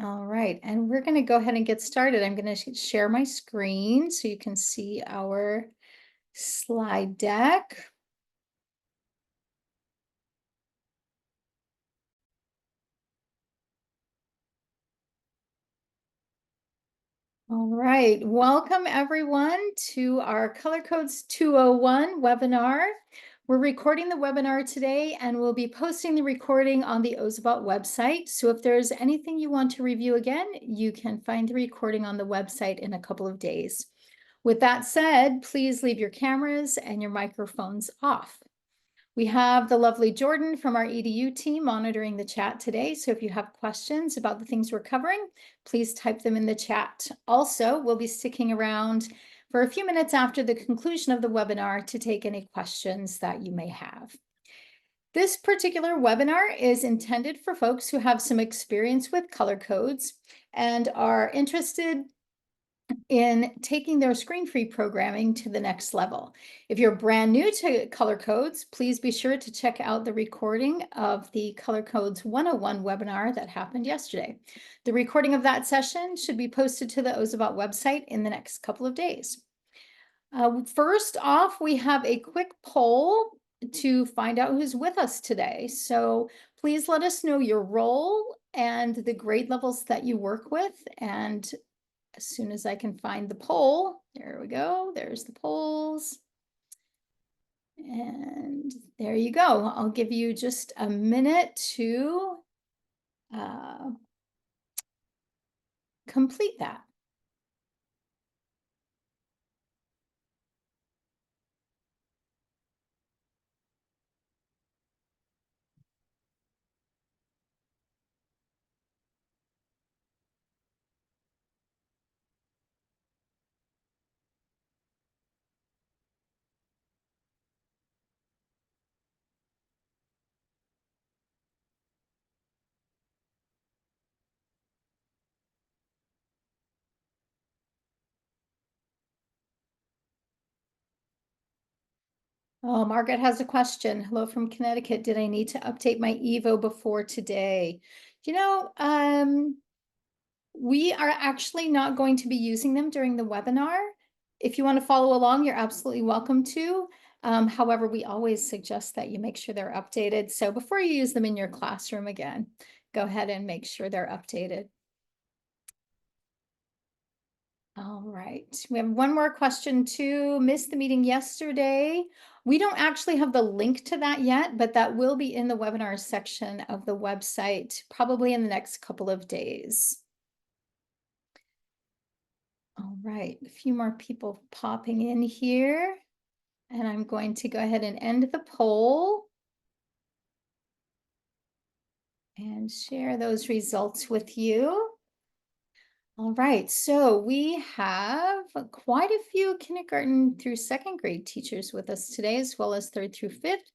All right, and we're going to go ahead and get started. I'm going to share my screen so you can see our slide deck. All right, welcome everyone to our Color Codes 201 webinar. We're recording the webinar today and we'll be posting the recording on the Ozobot website. So if there's anything you want to review again, you can find the recording on the website in a couple of days. With that said, please leave your cameras and your microphones off. We have the lovely Jordan from our EDU team monitoring the chat today. So if you have questions about the things we're covering, please type them in the chat. Also, we'll be sticking around for a few minutes after the conclusion of the webinar to take any questions that you may have. This particular webinar is intended for folks who have some experience with color codes and are interested in taking their screen-free programming to the next level. If you're brand new to Color Codes, please be sure to check out the recording of the Color Codes 101 webinar that happened yesterday. The recording of that session should be posted to the Ozobot website in the next couple of days. First off, we have a quick poll to find out who's with us today. So please let us know your role and the grade levels that you work with, and as soon as I can find the poll, there we go, there's the polls. And there you go. I'll give you just a minute to complete that. Oh, Margaret has a question. Hello from Connecticut. Did I need to update my Evo before today? You know, we are actually not going to be using them during the webinar. If you want to follow along, you're absolutely welcome to. However, we always suggest that you make sure they're updated. So before you use them in your classroom again, go ahead and make sure they're updated. All right, we have one more question too. Missed the meeting yesterday. We don't actually have the link to that yet, but that will be in the webinar section of the website, probably in the next couple of days. All right, a few more people popping in here, and I'm going to go ahead and end the poll and share those results with you. All right, so we have quite a few kindergarten through second grade teachers with us today, as well as third through fifth.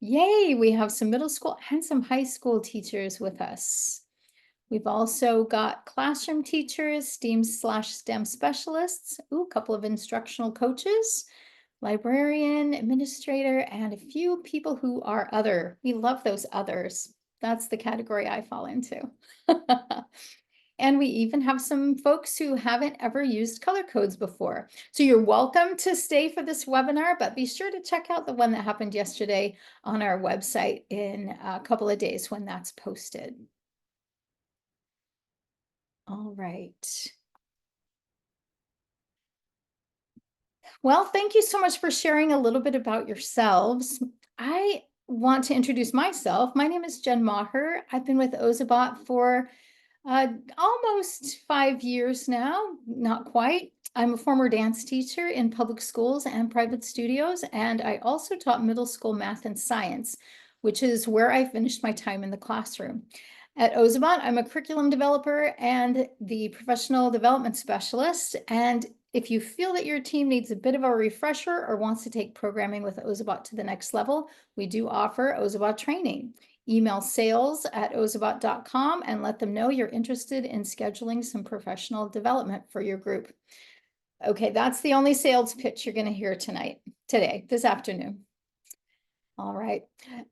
Yay, we have some middle school and some high school teachers with us. We've also got classroom teachers, STEAM/STEM specialists, a couple of instructional coaches, librarian, administrator, and a few people who are other. We love those others. That's the category I fall into. And we even have some folks who haven't ever used color codes before. So you're welcome to stay for this webinar, but be sure to check out the one that happened yesterday on our website in a couple of days when that's posted. All right. Well, thank you so much for sharing a little bit about yourselves. I want to introduce myself. My name is Jen Maher. I've been with Ozobot for almost 5 years now, not quite. I'm a former dance teacher in public schools and private studios, and I also taught middle school math and science, which is where I finished my time in the classroom. At Ozobot, I'm a curriculum developer and the professional development specialist. And if you feel that your team needs a bit of a refresher or wants to take programming with Ozobot to the next level, we do offer Ozobot training. Email sales@ozobot.com and let them know you're interested in scheduling some professional development for your group. Okay, that's the only sales pitch you're going to hear today, this afternoon. All right.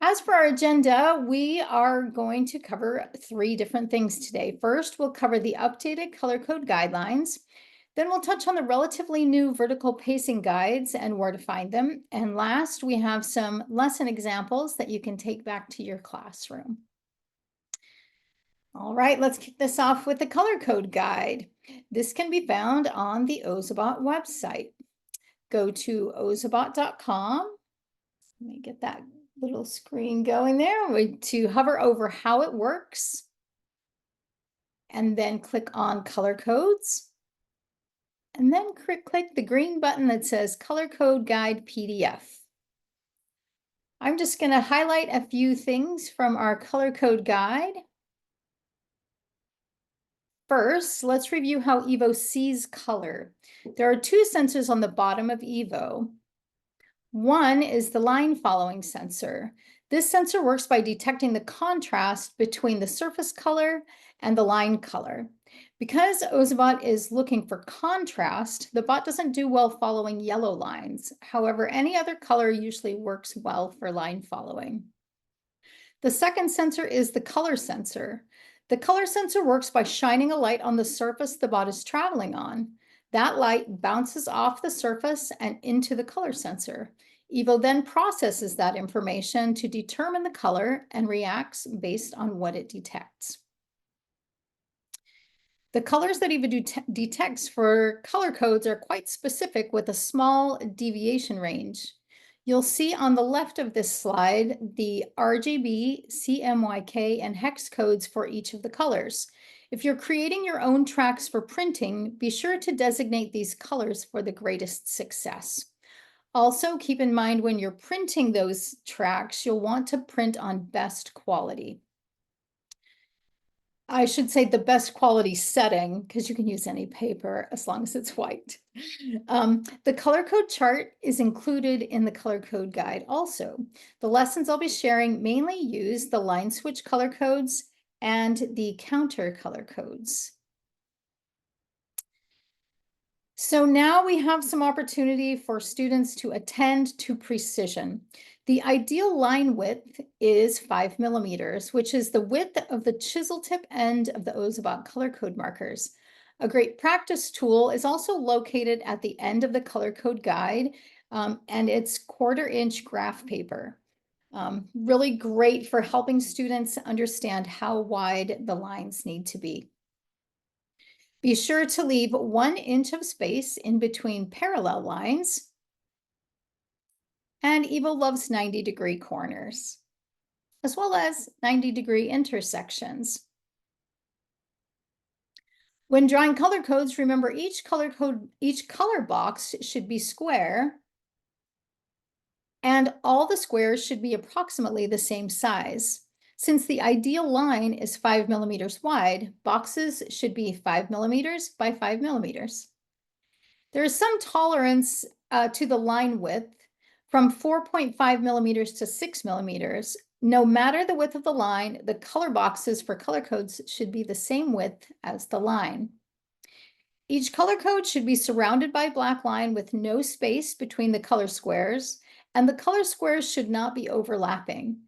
As for our agenda, we are going to cover 3 different things today. First, we'll cover the updated color code guidelines. Then we'll touch on the relatively new vertical pacing guides and where to find them. And last, we have some lesson examples that you can take back to your classroom. All right, let's kick this off with the color code guide. This can be found on the Ozobot website. Go to ozobot.com. Let me get that little screen going there. To hover over how it works, and then click on color codes, and then click the green button that says Color Code Guide PDF. I'm just going to highlight a few things from our color code guide. First, let's review how Evo sees color. There are 2 sensors on the bottom of Evo. One is the line following sensor. This sensor works by detecting the contrast between the surface color and the line color. Because Ozobot is looking for contrast, the bot doesn't do well following yellow lines. However, any other color usually works well for line following. The second sensor is the color sensor. The color sensor works by shining a light on the surface the bot is traveling on. That light bounces off the surface and into the color sensor. Evo then processes that information to determine the color and reacts based on what it detects. The colors that Evo detects for color codes are quite specific with a small deviation range. You'll see on the left of this slide the RGB, CMYK, and hex codes for each of the colors. If you're creating your own tracks for printing, be sure to designate these colors for the greatest success. Also, keep in mind when you're printing those tracks, you'll want to print on best quality. I should say the best quality setting, because you can use any paper as long as it's white. The color code chart is included in the color code guide also. The lessons I'll be sharing mainly use the line switch color codes and the counter color codes. So now we have some opportunity for students to attend to precision. The ideal line width is 5 millimeters, which is the width of the chisel tip end of the Ozobot color code markers. A great practice tool is also located at the end of the color code guide, and it's 1/4-inch graph paper. Really great for helping students understand how wide the lines need to be. Be sure to leave 1 inch of space in between parallel lines. And Evo loves 90-degree corners, as well as 90-degree intersections. When drawing color codes, remember each color box should be square, and all the squares should be approximately the same size. Since the ideal line is 5 millimeters wide, boxes should be 5 millimeters by 5 millimeters. There is some tolerance to the line width from 4.5 millimeters to 6 millimeters. No matter the width of the line, the color boxes for color codes should be the same width as the line. Each color code should be surrounded by a black line with no space between the color squares, and the color squares should not be overlapping.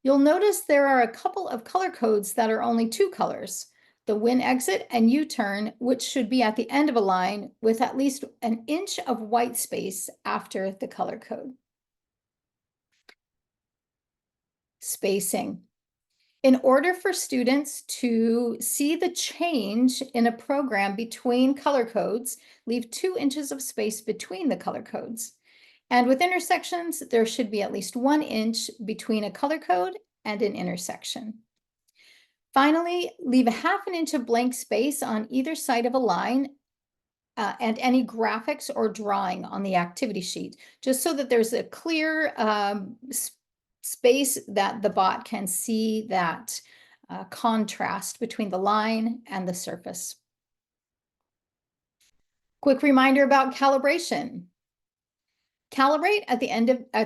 You'll notice there are a couple of color codes that are only 2 colors, the win exit and U-turn, which should be at the end of a line with at least 1 inch of white space after the color code. Spacing. In order for students to see the change in a program between color codes, leave 2 inches of space between the color codes. And with intersections, there should be at least 1 inch between a color code and an intersection. Finally, leave 1/2 inch of blank space on either side of a line and any graphics or drawing on the activity sheet, just so that there's a clear space that the bot can see that contrast between the line and the surface. Quick reminder about calibration. Calibrate at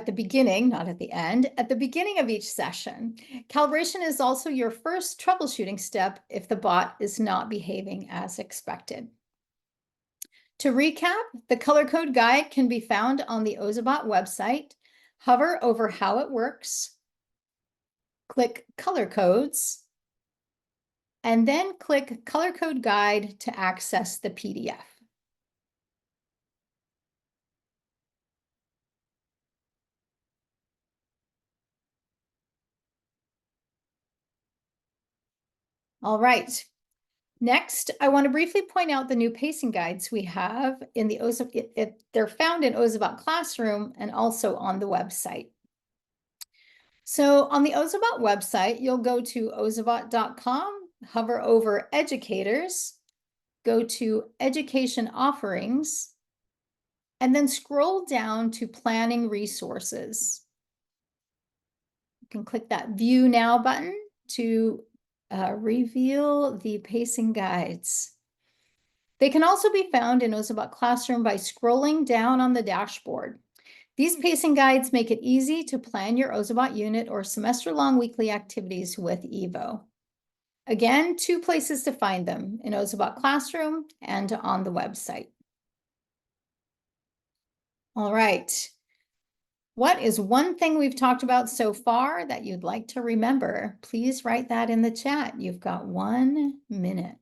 the beginning, not at the end, at the beginning of each session. Calibration is also your first troubleshooting step if the bot is not behaving as expected. To recap, the color code guide can be found on the Ozobot website. Hover over how it works, click Color Codes, and then click Color Code Guide to access the PDF. All right. Next, I want to briefly point out the new pacing guides we have in the Ozobot. They're found in Ozobot Classroom and also on the website. So on the Ozobot website, you'll go to ozobot.com, hover over Educators, go to Education Offerings, and then scroll down to Planning Resources. You can click that View Now button to reveal the pacing guides. They can also be found in Ozobot Classroom by scrolling down on the dashboard. These pacing guides make it easy to plan your Ozobot unit or semester-long weekly activities with Evo. Again, 2 places to find them, in Ozobot Classroom and on the website. All right. What is one thing we've talked about so far that you'd like to remember? Please write that in the chat. You've got 1 minute.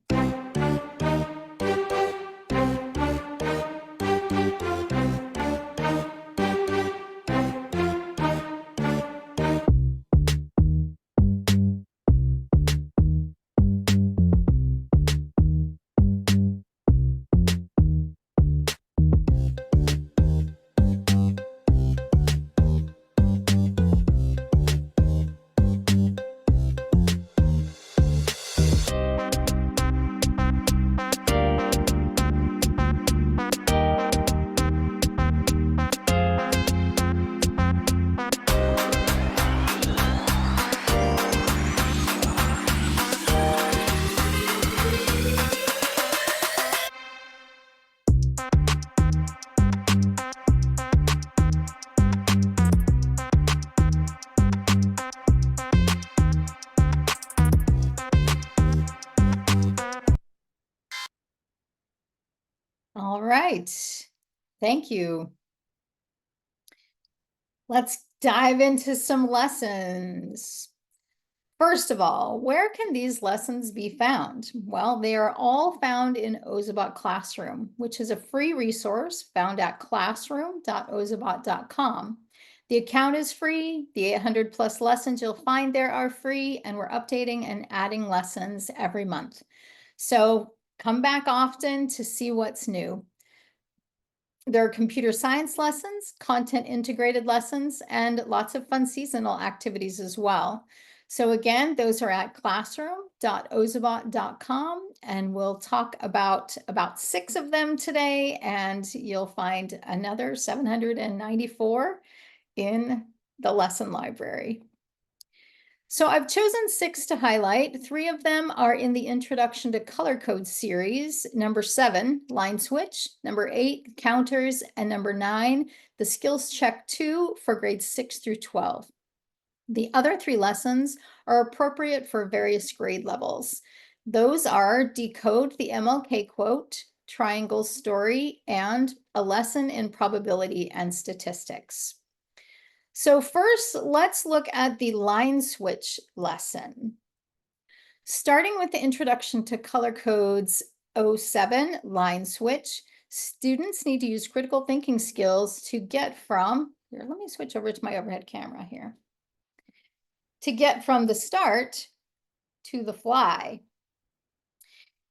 All right. Thank you. Let's dive into some lessons. First of all, where can these lessons be found? Well, they are all found in Ozobot Classroom, which is a free resource found at classroom.ozobot.com. The account is free. The 800 plus lessons you'll find there are free, and we're updating and adding lessons every month. So come back often to see what's new. There are computer science lessons, content integrated lessons, and lots of fun seasonal activities as well. So again, those are at classroom.ozobot.com, and we'll talk about 6 of them today, and you'll find another 794 in the lesson library. So I've chosen 6 to highlight. 3 of them are in the Introduction to Color Codes series, number 7, Line Switch, number 8, Counters, and number 9, the Skills Check 2 for grades 6 through 12. The other 3 lessons are appropriate for various grade levels. Those are Decode the MLK Quote, Triangle Story, and a lesson in probability and statistics. So first, let's look at the line switch lesson. Starting with the Introduction to Color Codes 07, line switch, students need to use critical thinking skills to get from, here, let me switch over to my overhead camera here, to get from the start to the fly.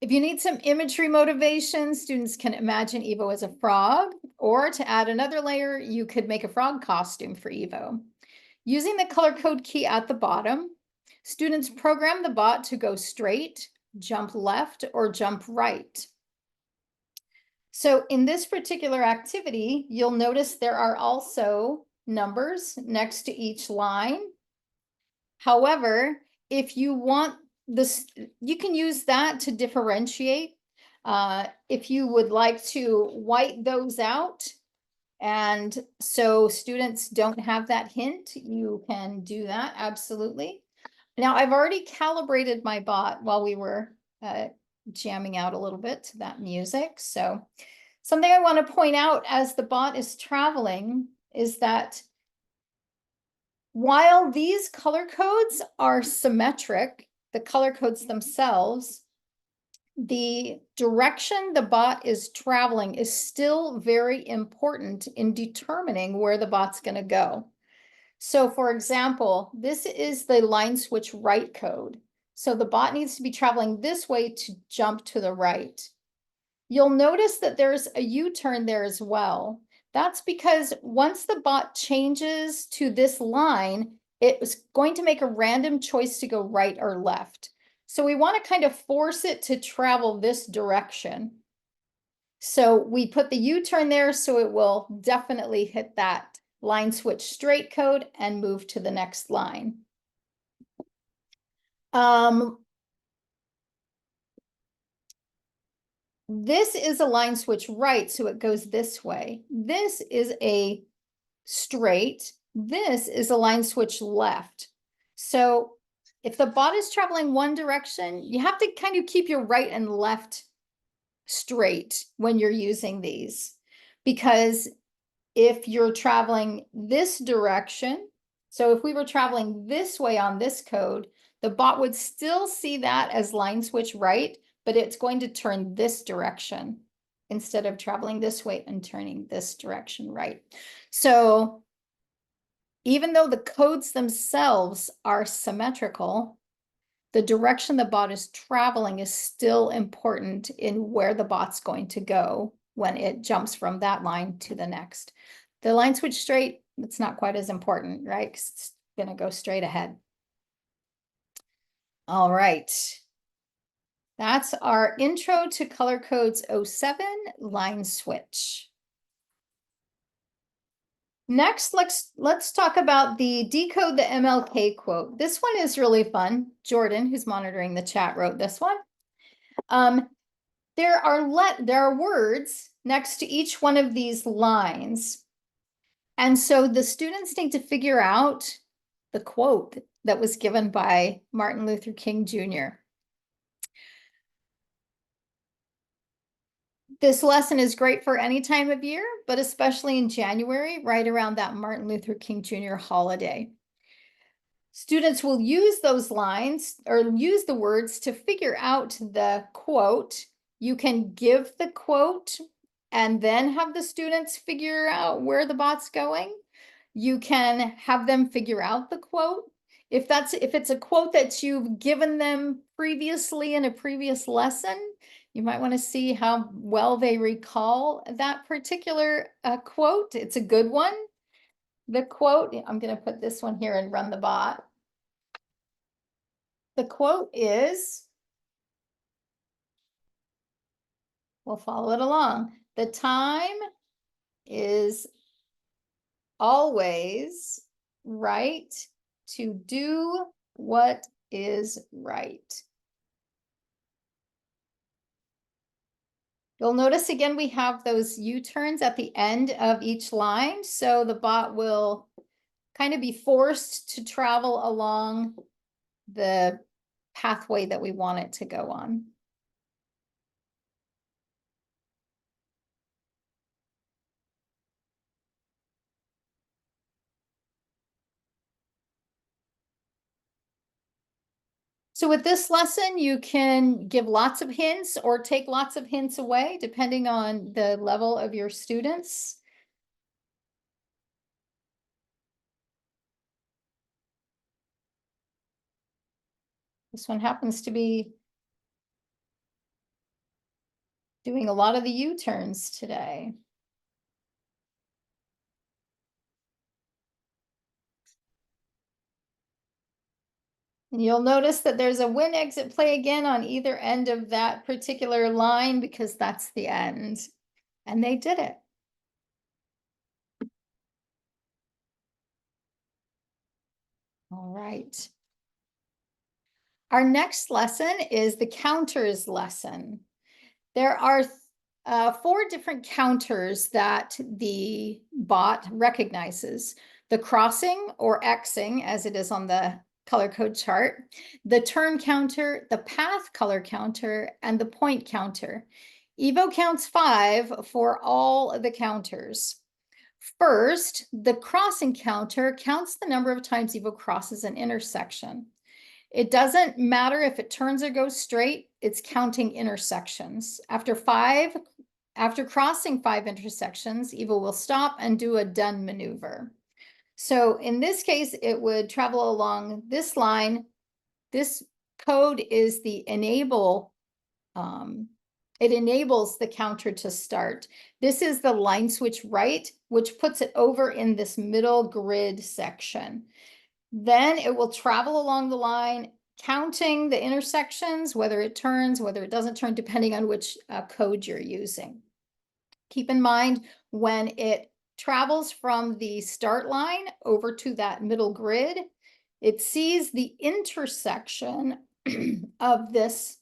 If you need some imagery motivation, students can imagine Evo as a frog, or to add another layer, you could make a frog costume for Evo. Using the color code key at the bottom, students program the bot to go straight, jump left, or jump right. So in this particular activity, you'll notice there are also numbers next to each line. However, if you want this, you can use that to differentiate. If you would like to white those out, and so students don't have that hint, you can do that, absolutely. Now, I've already calibrated my bot while we were jamming out a little bit to that music. So something I want to point out as the bot is traveling is that While these color codes are symmetric, the color codes themselves, the direction the bot is traveling is still very important in determining where the bot's going to go. So for example, this is the line switch right code. So the bot needs to be traveling this way to jump to the right. You'll notice that there's a U-turn there as well. That's because once the bot changes to this line, it was going to make a random choice to go right or left. So we want to kind of force it to travel this direction. So we put the U-turn there, so it will definitely hit that line switch straight code and move to the next line. This is a line switch right, so it goes this way. This is a straight. This is a line switch left. So if the bot is traveling one direction, you have to kind of keep your right and left straight when you're using these. Because if you're traveling this direction, so if we were traveling this way on this code, the bot would still see that as line switch right, but it's going to turn this direction instead of traveling this way and turning this direction right. So even though the codes themselves are symmetrical, the direction the bot is traveling is still important in where the bot's going to go when it jumps from that line to the next. The line switch straight, it's not quite as important, right? 'Cause it's going to go straight ahead. All right. That's our intro to color codes 07 line switch. Next, let's talk about the decode the MLK quote. This one is really fun. Jordan, who's monitoring the chat, wrote this one. There are words next to each one of these lines. And so the students need to figure out the quote that was given by Martin Luther King Jr. This lesson is great for any time of year, but especially in January, right around that Martin Luther King Jr. holiday. Students will use those lines or use the words to figure out the quote. You can give the quote and then have the students figure out where the bot's going. You can have them figure out the quote. If it's a quote that you've given them previously in a previous lesson, you might want to see how well they recall that particular quote. It's a good one. The quote, I'm going to put this one here and run the bot. The quote is, we'll follow it along. The time is always right to do what is right. You'll notice again, we have those U-turns at the end of each line. So the bot will kind of be forced to travel along the pathway that we want it to go on. So with this lesson, you can give lots of hints or take lots of hints away, depending on the level of your students. This one happens to be doing a lot of the U-turns today. And you'll notice that there's a win exit play again on either end of that particular line because that's the end. And they did it. All right. Our next lesson is the counters lesson. There are 4 different counters that the bot recognizes. The crossing or Xing, as it is on the color code chart, the turn counter, the path color counter, and the point counter. Evo counts 5 for all the counters. First, the crossing counter counts the number of times Evo crosses an intersection. It doesn't matter if it turns or goes straight, it's counting intersections. After crossing 5 intersections, Evo will stop and do a done maneuver. So in this case, it would travel along this line. This code is the enable. It enables the counter to start. This is the line switch right, which puts it over in this middle grid section. Then it will travel along the line, counting the intersections, whether it turns, whether it doesn't turn, depending on which code you're using. Keep in mind, when it travels from the start line over to that middle grid, it sees the intersection of this.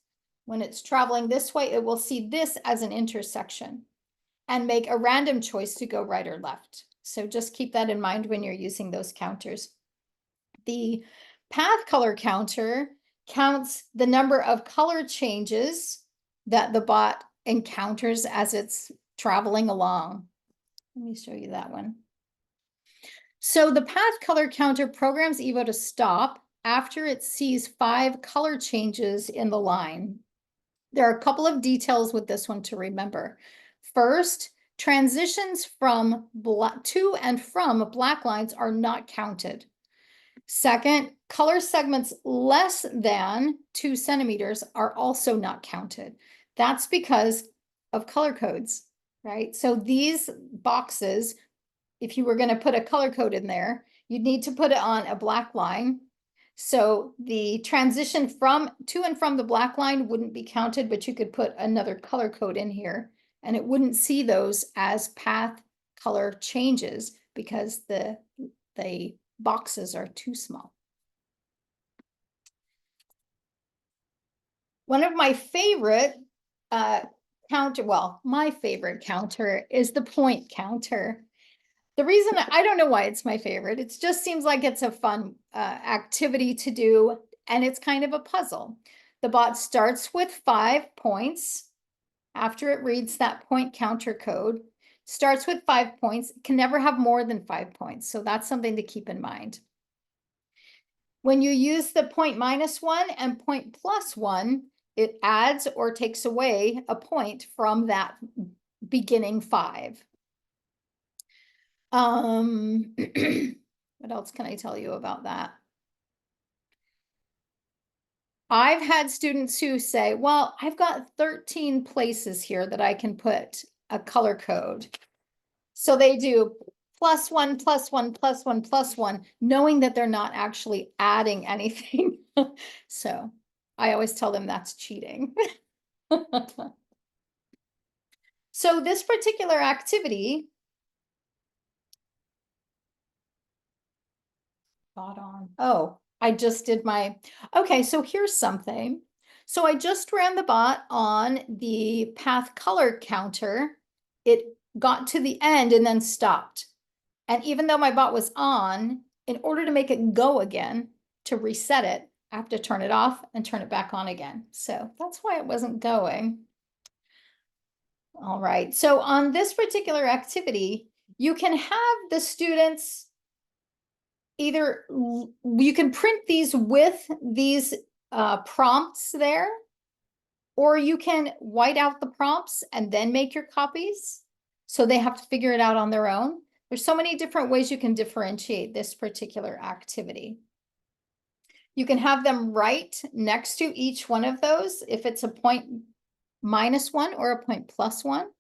When it's traveling this way, it will see this as an intersection and make a random choice to go right or left. So just keep that in mind when you're using those counters. The path color counter counts the number of color changes that the bot encounters as it's traveling along. Let me show you that one. So the path color counter programs Evo to stop after it sees 5 color changes in the line. There are a couple of details with this one to remember. First, transitions from to and from black lines are not counted. Second, color segments less than 2 centimeters are also not counted. That's because of color codes, right? So these boxes, if you were going to put a color code in there, you'd need to put it on a black line. So the transition to and from the black line wouldn't be counted, but you could put another color code in here and it wouldn't see those as path color changes because the boxes are too small. One of my favorite my favorite counter is the point counter. The reason, I don't know why it's my favorite. It just seems like it's a fun activity to do, and it's kind of a puzzle. The bot starts with 5 points. After it reads that point counter code, starts with 5 points, can never have more than 5 points. So that's something to keep in mind. When you use the point -1 and point +1, it adds or takes away a point from that beginning 5. What else can I tell you about that? I've had students who say, well, I've got 13 places here that I can put a color code. So they do +1, +1, +1, +1, knowing that they're not actually adding anything. So I always tell them that's cheating. So this particular activity, spot on. Oh, I just did okay, so here's something. So I just ran the bot on the path color counter. It got to the end and then stopped. And even though my bot was on, in order to make it go again, to reset it, I have to turn it off and turn it back on again. So that's why it wasn't going. All right, so on this particular activity, you can have the students either, you can print these with these prompts there, or you can white out the prompts and then make your copies. So they have to figure it out on their own. There's so many different ways you can differentiate this particular activity. You can have them right next to each one of those if it's a point -1 or a point +1.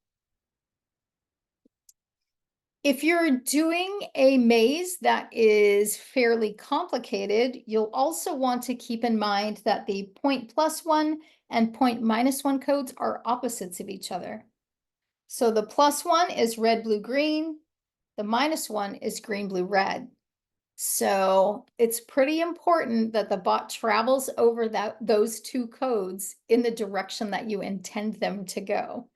If you're doing a maze that is fairly complicated, you'll also want to keep in mind that the point +1 and point -1 codes are opposites of each other. So the +1 is red, blue, green. The -1 is green, blue, red. So it's pretty important that the bot travels over those 2 codes in the direction that you intend them to go.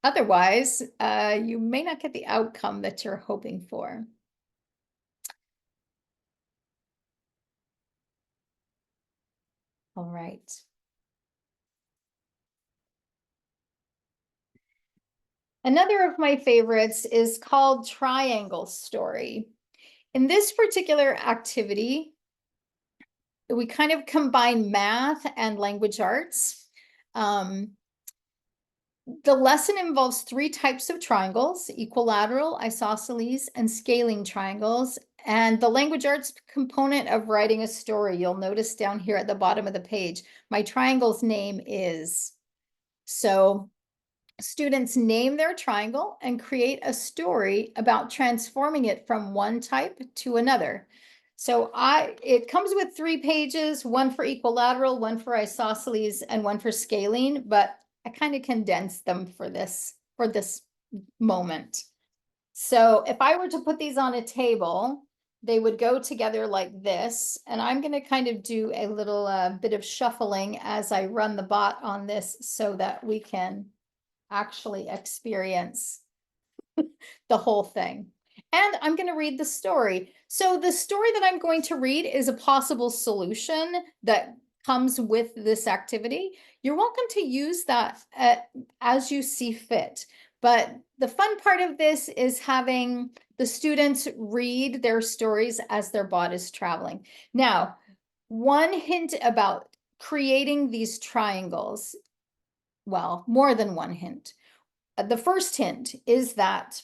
Otherwise, you may not get the outcome that you're hoping for. All right. Another of my favorites is called Triangle Story. In this particular activity, we kind of combine math and language arts. The lesson involves 3 types of triangles: equilateral, isosceles, and scaling triangles. And the language arts component of writing a story, you'll notice down here at the bottom of the page, my triangle's name is. So students name their triangle and create a story about transforming it from one type to another. So it comes with 3 pages, one for equilateral, one for isosceles, and one for scaling, but I kind of condensed them for this moment. So if I were to put these on a table, they would go together like this, and I'm going to kind of do a little bit of shuffling as I run the bot on this so that we can actually experience the whole thing. And I'm going to read the story. So the story that I'm going to read is a possible solution that comes with this activity. You're welcome to use that as you see fit. But the fun part of this is having the students read their stories as their bot is traveling. Now, one hint about creating these triangles, well, more than one hint. The first hint is that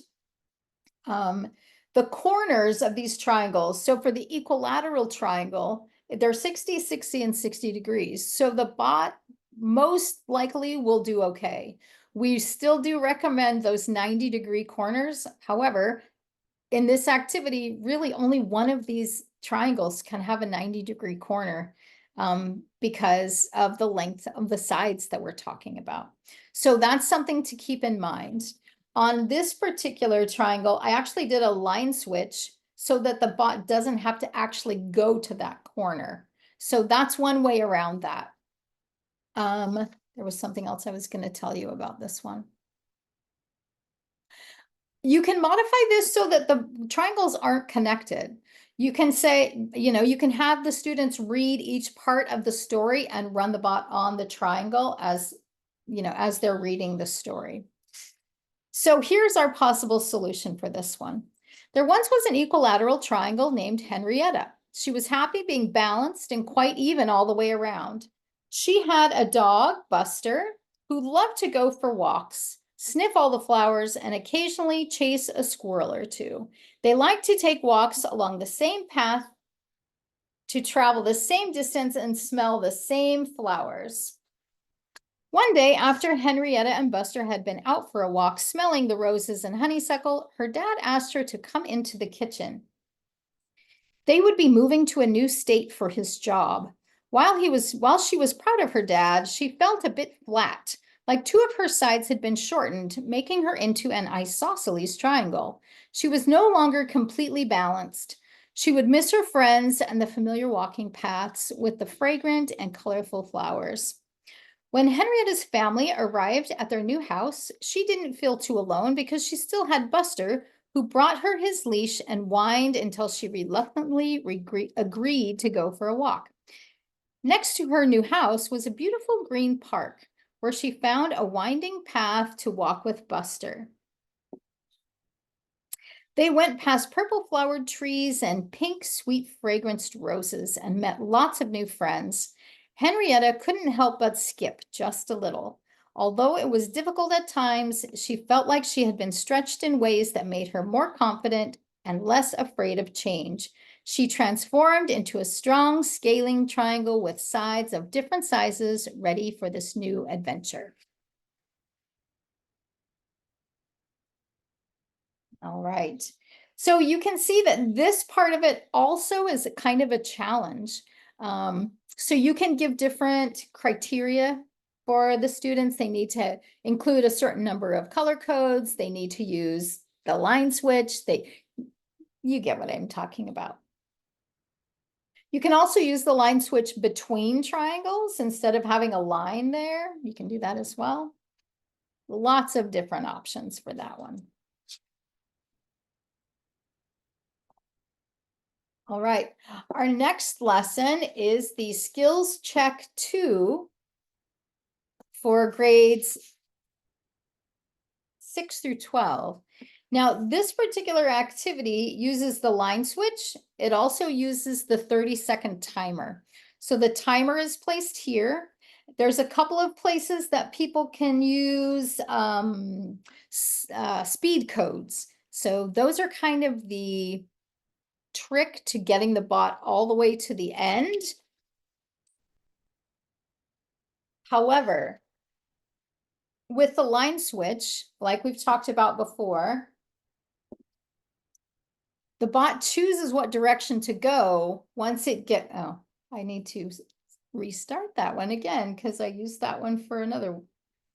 the corners of these triangles, so for the equilateral triangle, they're 60, 60, and 60 degrees. So the bot most likely will do okay. We still do recommend those 90-degree corners. However, in this activity, really only one of these triangles can have a 90-degree corner because of the length of the sides that we're talking about. So that's something to keep in mind. On this particular triangle, I actually did a line switch so that the bot doesn't have to actually go to that corner. So that's one way around that. There was something else I was going to tell you about this one. You can modify this so that the triangles aren't connected. You can say, you can have the students read each part of the story and run the bot on the triangle as they're reading the story. So here's our possible solution for this one. There once was an equilateral triangle named Henrietta. She was happy being balanced and quite even all the way around. She had a dog, Buster, who loved to go for walks, sniff all the flowers, and occasionally chase a squirrel or two. They liked to take walks along the same path, to travel the same distance, and smell the same flowers. One day, after Henrietta and Buster had been out for a walk smelling the roses and honeysuckle, her dad asked her to come into the kitchen. They would be moving to a new state for his job. While she was proud of her dad, she felt a bit flat, like 2 of her sides had been shortened, making her into an isosceles triangle. She was no longer completely balanced. She would miss her friends and the familiar walking paths with the fragrant and colorful flowers. When Henrietta's family arrived at their new house, she didn't feel too alone because she still had Buster, who brought her his leash and whined until she reluctantly agreed to go for a walk. Next to her new house was a beautiful green park, where she found a winding path to walk with Buster. They went past purple flowered trees and pink, sweet, fragranced roses and met lots of new friends. Henrietta couldn't help but skip just a little. Although it was difficult at times, she felt like she had been stretched in ways that made her more confident and less afraid of change. She transformed into a strong scaling triangle with sides of different sizes, ready for this new adventure. All right. So you can see that this part of it also is kind of a challenge. So you can give different criteria for the students. They need to include a certain number of color codes. They need to use the line switch. You get what I'm talking about. You can also use the line switch between triangles instead of having a line there. You can do that as well. Lots of different options for that one. All right, our next lesson is the Skills Check 2 for grades 6 through 12. Now, this particular activity uses the line switch. It also uses the 30-second timer. So the timer is placed here. There's a couple of places that people can use speed codes. So those are kind of the trick to getting the bot all the way to the end. However, with the line switch, like we've talked about before, the bot chooses what direction to go once it oh, I need to restart that one again because I used that one for another.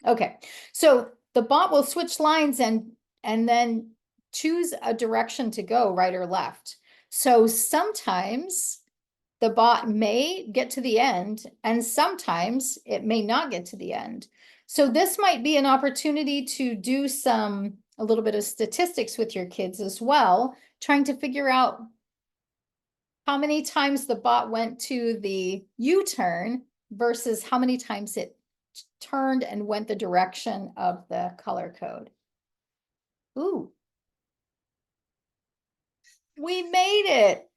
Okay, so the bot will switch lines and then choose a direction to go, right or left. So sometimes the bot may get to the end and sometimes it may not get to the end. So this might be an opportunity to do a little bit of statistics with your kids as well, trying to figure out how many times the bot went to the U-turn versus how many times it turned and went the direction of the color code. Ooh, we made it.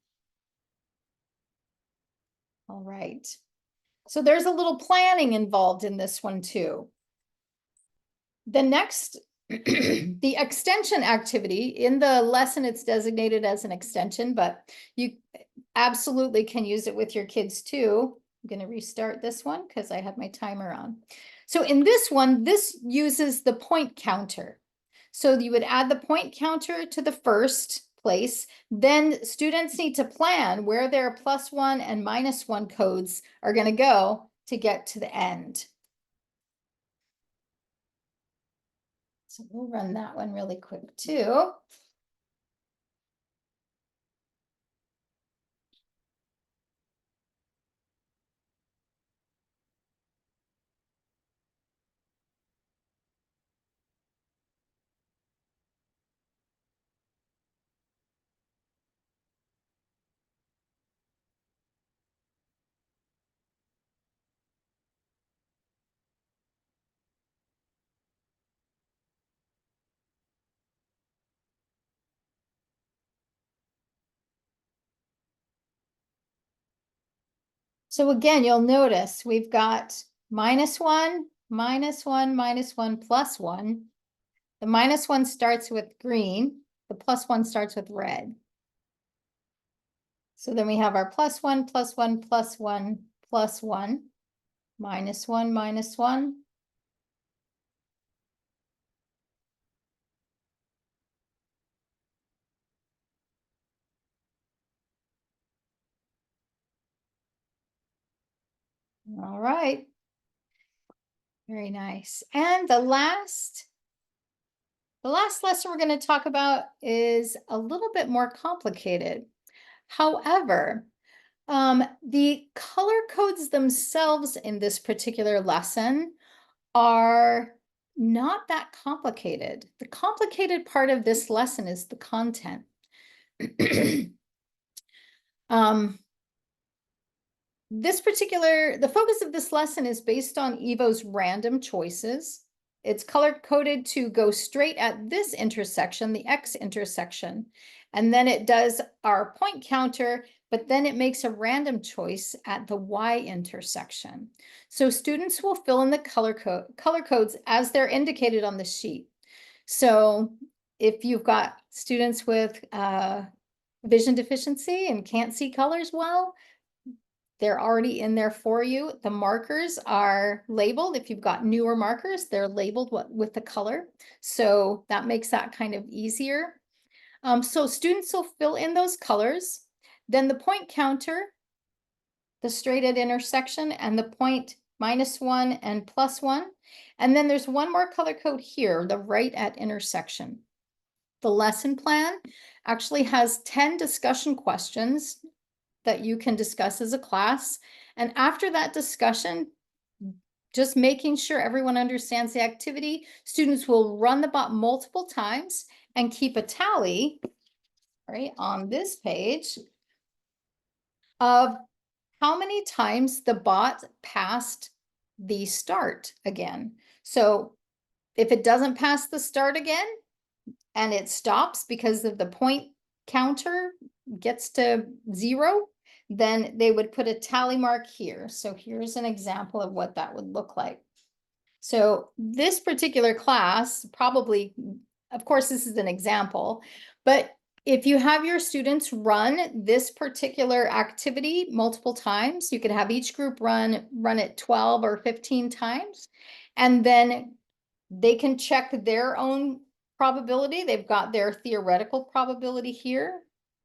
All right. So there's a little planning involved in this one too. The next, the extension activity, in the lesson, it's designated as an extension, but you absolutely can use it with your kids too. I'm going to restart this one because I have my timer on. So in this one, this uses the point counter. So you would add the point counter to the first place. Then students need to plan where their +1 and -1 codes are going to go to get to the end. So we'll run that one really quick too. So again, you'll notice we've got -1, -1, -1, +1. The -1 starts with green. The +1 starts with red. So then we have our +1, +1, +1, +1, -1, -1. All right. Very nice. And the last lesson we're going to talk about is a little bit more complicated. However, the color codes themselves in this particular lesson are not that complicated. The complicated part of this lesson is the content. The focus of this lesson is based on Evo's random choices. It's color coded to go straight at this intersection, the X intersection. And then it does our point counter, but then it makes a random choice at the Y intersection. So students will fill in the color codes as they're indicated on the sheet. So if you've got students with vision deficiency and can't see colors well, they're already in there for you. The markers are labeled. If you've got newer markers, they're labeled with the color. So that makes that kind of easier. So students will fill in those colors. Then the point counter, the straight at intersection, and the point -1 and +1. And then there's one more color code here, the right at intersection. The lesson plan actually has 10 discussion questions that you can discuss as a class. And after that discussion, just making sure everyone understands the activity, students will run the bot multiple times and keep a tally, right, on this page of how many times the bot passed the start again. So if it doesn't pass the start again and it stops because of the point counter gets to 0, then they would put a tally mark here. So here's an example of what that would look like. So this particular class probably, of course, this is an example, but if you have your students run this particular activity multiple times, you could have each group run it 12 or 15 times, and then they can check their own probability. They've got their theoretical probability here.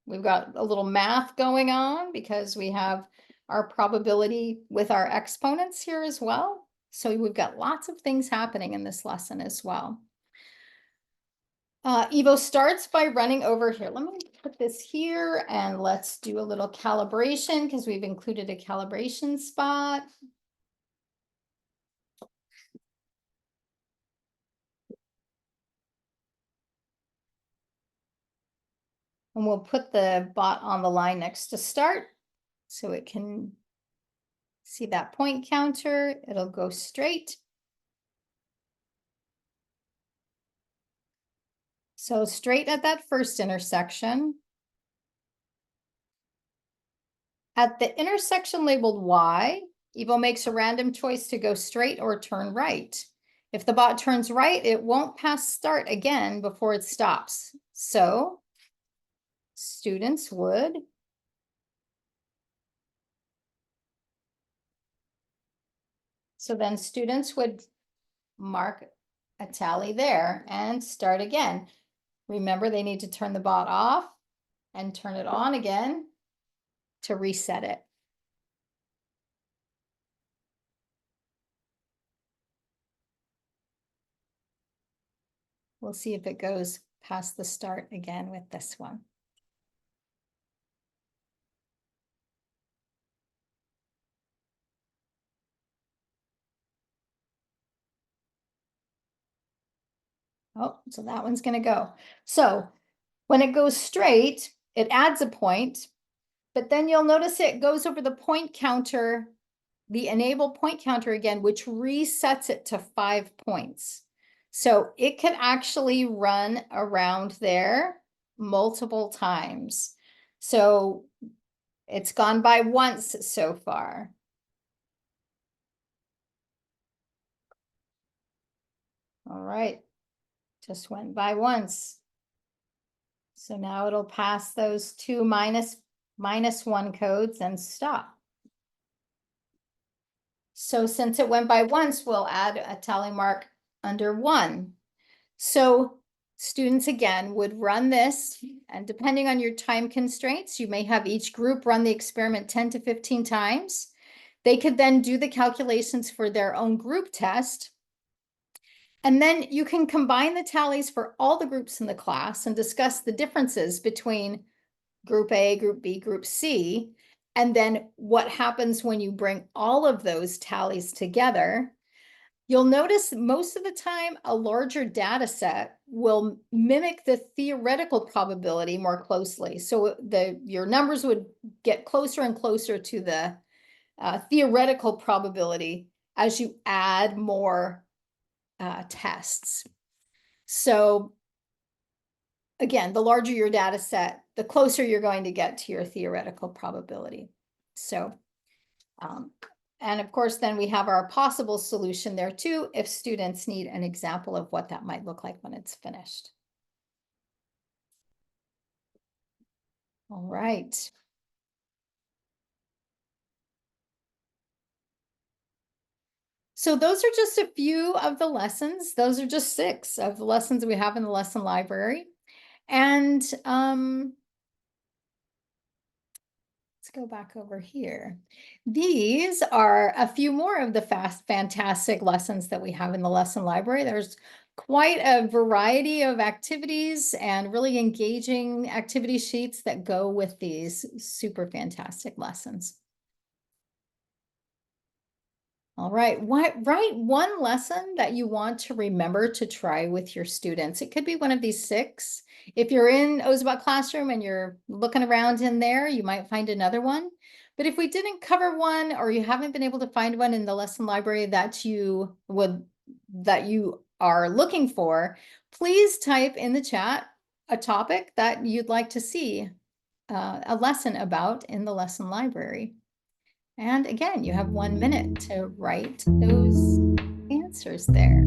We've got a little math going on because we have our probability with our exponents here as well. So we've got lots of things happening in this lesson as well. Evo starts by running over here. Let me put this here and let's do a little calibration because we've included a calibration spot. And we'll put the bot on the line next to start so it can see that point counter. It'll go straight. So straight at that first intersection. At the intersection labeled Y, Evo makes a random choice to go straight or turn right. If the bot turns right, it won't pass start again before it stops. So students would mark a tally there and start again. Remember, they need to turn the bot off and turn it on again to reset it. We'll see if it goes past the start again with this one. Oh, so that one's going to go. So when it goes straight, it adds a point, but then you'll notice it goes over the point counter, the enable point counter again, which resets it to 5 points. So it could actually run around there multiple times. So it's gone by once so far. All right, just went by once. So now it'll pass those two -1 codes and stop. So since it went by once, we'll add a tally mark under 1. So students again would run this, and depending on your time constraints, you may have each group run the experiment 10 to 15 times. They could then do the calculations for their own group test. And then you can combine the tallies for all the groups in the class and discuss the differences between Group A, Group B, Group C, and then what happens when you bring all of those tallies together. You'll notice most of the time a larger data set will mimic the theoretical probability more closely. So your numbers would get closer and closer to the theoretical probability as you add more tests. So again, the larger your data set, the closer you're going to get to your theoretical probability. So, and of course, then we have our possible solution there too, if students need an example of what that might look like when it's finished. All right. So those are just a few of the lessons. Those are just 6 of the lessons we have in the lesson library. And let's go back over here. These are a few more of the fantastic lessons that we have in the lesson library. There's quite a variety of activities and really engaging activity sheets that go with these super fantastic lessons. All right, write one lesson that you want to remember to try with your students. It could be one of these 6. If you're in Ozobot Classroom and you're looking around in there, you might find another one. But if we didn't cover one or you haven't been able to find one in the lesson library that you are looking for, please type in the chat a topic that you'd like to see a lesson about in the lesson library. And again, you have 1 minute to write those answers there.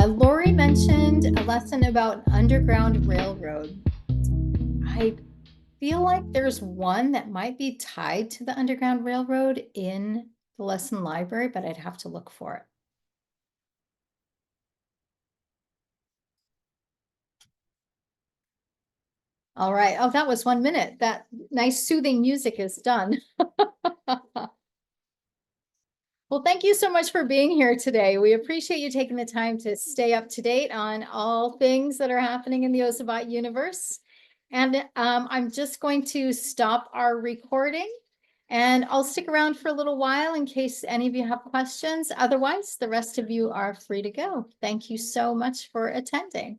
Lori mentioned a lesson about Underground Railroad. I feel like there's one that might be tied to the Underground Railroad in the lesson library, but I'd have to look for it. All right. Oh, that was 1 minute. That nice soothing music is done. Well, thank you so much for being here today. We appreciate you taking the time to stay up to date on all things that are happening in the Ozobot universe. And I'm just going to stop our recording, and I'll stick around for a little while in case any of you have questions. Otherwise, the rest of you are free to go. Thank you so much for attending.